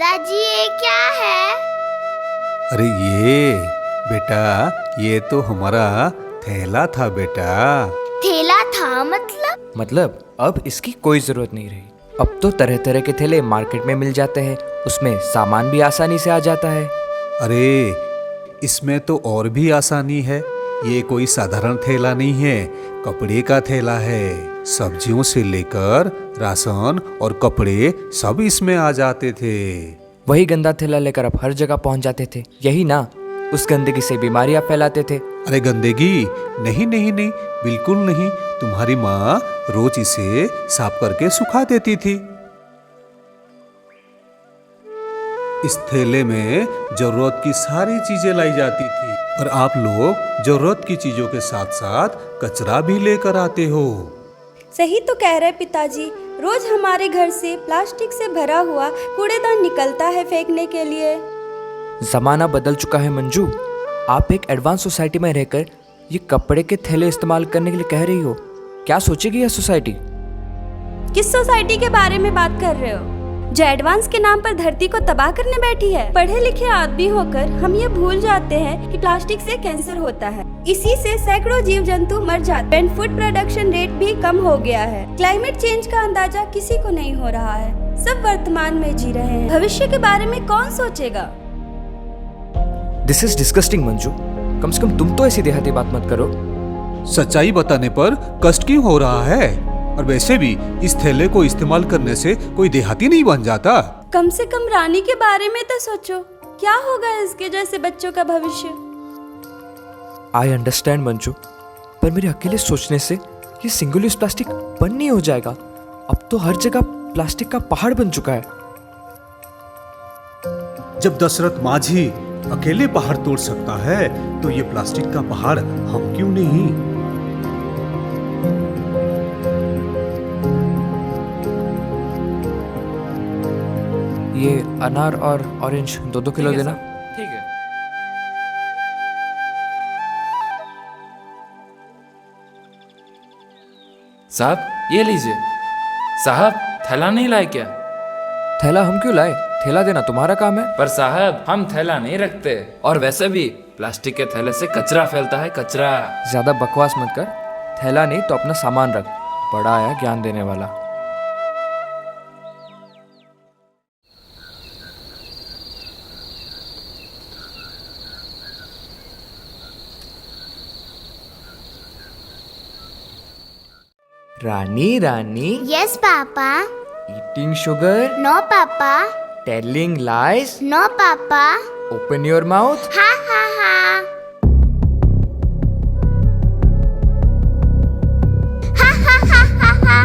दादाजी ये क्या है? अरे बेटा, ये तो हमारा थैला था बेटा। थैला था मतलब अब इसकी कोई जरूरत नहीं रही। अब तो तरह तरह के थैले मार्केट में मिल जाते हैं, उसमें सामान भी आसानी से आ जाता है। अरे इसमें तो और भी आसानी है। ये कोई साधारण थैला नहीं है, कपड़े का थैला है। सब्जियों से लेकर राशन और कपड़े सब इसमें आ जाते थे। वही गंदा थैला लेकर आप हर जगह पहुंच जाते थे, यही ना? उस गंदगी से बीमारियां फैलाते थे। अरे गंदगी नहीं नहीं नहीं, बिल्कुल नहीं। तुम्हारी माँ रोज इसे साफ करके सुखा देती थी। इस थैले में जरूरत की सारी चीजें लाई जाती थी और आप लोग जरूरत की चीजों के साथ साथ कचरा भी लेकर आते हो। सही तो कह रहे पिताजी, रोज हमारे घर से प्लास्टिक से भरा हुआ कूड़ेदान निकलता है फेंकने के लिए। जमाना बदल चुका है मंजू। आप एक एडवांस सोसाइटी में रहकर ये कपड़े के थैले इस्तेमाल करने के लिए कह रही हो। क्या सोचेगी यह सोसाइटी? किस सोसाइटी के बारे में बात कर रहे हो, जो एडवांस के नाम पर धरती को तबाह करने बैठी है? पढ़े लिखे आदमी होकर हम ये भूल जाते हैं कि प्लास्टिक से कैंसर होता है। इसी से सैकड़ों जीव जंतु मर जाते हैं। फूड प्रोडक्शन रेट भी कम हो गया है। क्लाइमेट चेंज का अंदाजा किसी को नहीं हो रहा है। सब वर्तमान में जी रहे हैं, भविष्य के बारे में कौन सोचेगा? This is disgusting Manju. कम से कम तुम तो ऐसी देहाती बात मत करो। सच्चाई बताने पर कष्ट क्यों हो रहा है? और वैसे भी इस थैले को इस्तेमाल करने से कोई देहाती नहीं बन जाता। कम से कम रानी के बारे में तो सोचो, क्या होगा इसके जैसे बच्चों का भविष्य? आई अंडरस्टैंड मंजू, पर मेरे अकेले सोचने से ये सिंगल यूज प्लास्टिक बंद नहीं हो जाएगा। अब तो हर जगह प्लास्टिक का पहाड़ बन चुका है। जब दशरथ माझी अकेले पहाड़ तोड़ सकता है तो ये प्लास्टिक का पहाड़ हम क्यों नहीं? ये अनार और ऑरेंज 2-2 किलो देना। ठीक है। साहब ये लीजिए। साहब थैला नहीं लाए क्या? थैला हम क्यों लाए? थैला देना तुम्हारा काम है। पर साहब हम थैला नहीं रखते, और वैसे भी प्लास्टिक के थैले से कचरा फैलता है, कचरा। ज्यादा बकवास मत कर। थैला नहीं तो अपना सामान रख। बड़ा आया ज्ञान देने वाला। Rani Rani, yes papa. Eating sugar, no papa. Telling lies, no papa. Open your mouth. हाँ हाँ हाँ। हाँ हाँ हाँ हाँ हाँ।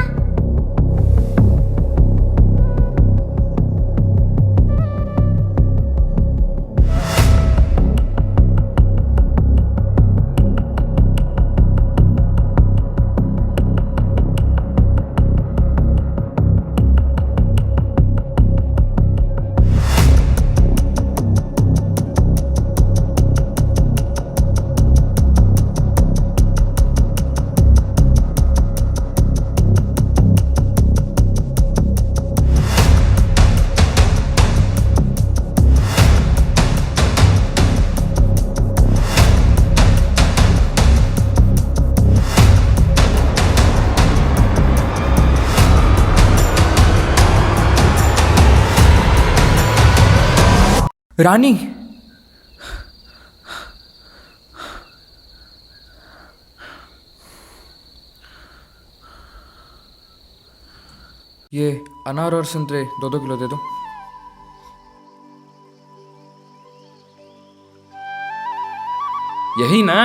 रानी, ये अनार और संतरे 2-2 किलो दे दो। यही ना?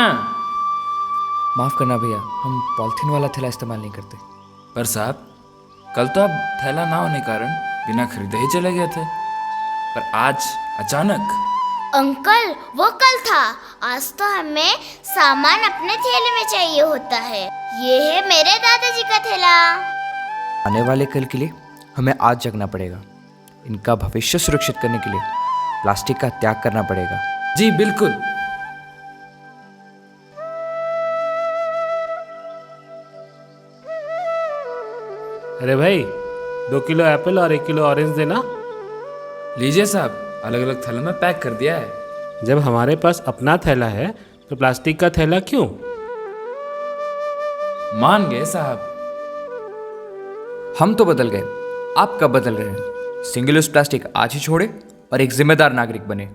माफ करना भैया, हम पॉलिथीन वाला थैला इस्तेमाल नहीं करते। पर साहब कल तो आप थैला ना होने कारण बिना खरीदे ही चले गए थे, पर आज अचानक। अंकल वो कल था, आज तो हमें सामान अपने थैले में चाहिए होता है। ये है मेरे दादाजी का थैला। आने वाले कल के लिए हमें आज जगना पड़ेगा। इनका भविष्य सुरक्षित करने के लिए प्लास्टिक का त्याग करना पड़ेगा। जी बिल्कुल। अरे भाई 2 किलो एप्पल और 1 किलो ऑरेंज देना। लीजिए साहब, अलग अलग थैलों में पैक कर दिया है। जब हमारे पास अपना थैला है तो प्लास्टिक का थैला क्यों? मान गए साहब। हम तो बदल गए, आप कब बदल रहे हैं? सिंगल यूज प्लास्टिक आज ही छोड़े और एक जिम्मेदार नागरिक बने।